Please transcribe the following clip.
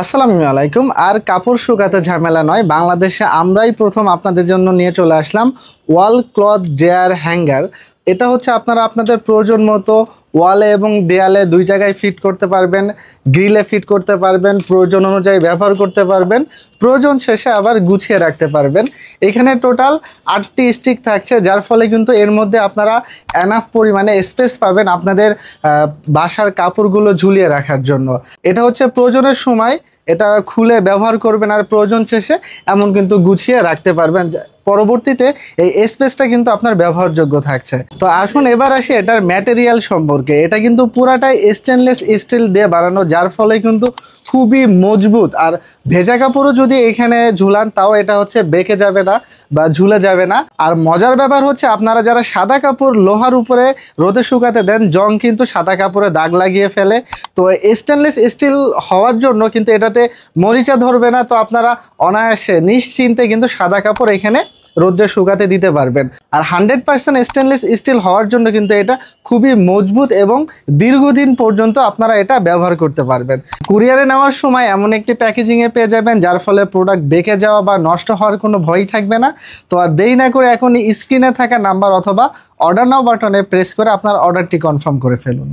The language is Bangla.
আসসালামু আলাইকুম। আর কাপড় শুকাতে ঝামেলা নয়, বাংলাদেশে আমরাই প্রথম আপনাদের জন্য নিয়ে চলে আসলাম ওয়াল ক্লথ ড্রায়ার হ্যাঙ্গার। এটা হচ্ছে আপনারা আপনাদের প্রয়োজন মতো ওয়ালে এবং দেয়ালে দুই জায়গায় ফিট করতে পারবেন, গ্রিলে ফিট করতে পারবেন, প্রয়োজন অনুযায়ী ব্যবহার করতে পারবেন, প্রয়োজন শেষে আবার গুছিয়ে রাখতে পারবেন। এখানে টোটাল 8টি স্টিক থাকছে, যার ফলে কিন্তু এর মধ্যে আপনারা এনাফ পরিমাণে স্পেস পাবেন আপনাদের বাসার কাপড়গুলো ঝুলিয়ে রাখার জন্য। এটা হচ্ছে প্রয়োজনের সময় এটা খুলে ব্যবহার করবেন, আর প্রয়োজন শেষে এমন কিন্তু গুছিয়ে রাখতে পারবেন। পরবর্তীতে এই স্পেসটা কিন্তু আপনার ব্যবহারযোগ্য থাকছে। তো আসুন এবার আসি এটার ম্যাটেরিয়াল সম্পর্কে। এটা কিন্তু পুরাটাই স্টেনলেস স্টিল দিয়ে বানানো, যার ফলে কিন্তু খুবই মজবুত। আর ভেজা কাপড়ও যদি এখানে ঝুলান তাও এটা হচ্ছে বেঁকে যাবে না বা ঝুলে যাবে না। আর মজার ব্যাপার হচ্ছে আপনারা যারা সাদা কাপড় লোহার উপরে রোদে শুকাতে দেন, জং কিন্তু সাদা কাপড়ে দাগ লাগিয়ে ফেলে। তো স্টেনলেস স্টিল হওয়ার জন্য কিন্তু এটাতে মরিচা ধরবে না। তো আপনারা অনায়াসে নিশ্চিন্তে কিন্তু সাদা কাপড় এখানে রোদ্রে শুকাতে দিতে পারবেন। আর 100% স্টেনলেস স্টিল হওয়ার জন্য কিন্তু এটা খুবই মজবুত এবং দীর্ঘদিন পর্যন্ত আপনারা এটা ব্যবহার করতে পারবেন। কুরিয়ারে নেওয়ার সময় এমন একটি প্যাকেজিংয়ে পেয়ে যাবেন যার ফলে প্রোডাক্ট বেঁকে যাওয়া বা নষ্ট হওয়ার কোনো ভয়ই থাকবে না। তো আর দেরি না করে এখনই স্ক্রিনে থাকা নাম্বার অথবা অর্ডার নাও বাটনে প্রেস করে আপনার অর্ডারটি কনফার্ম করে ফেলুন।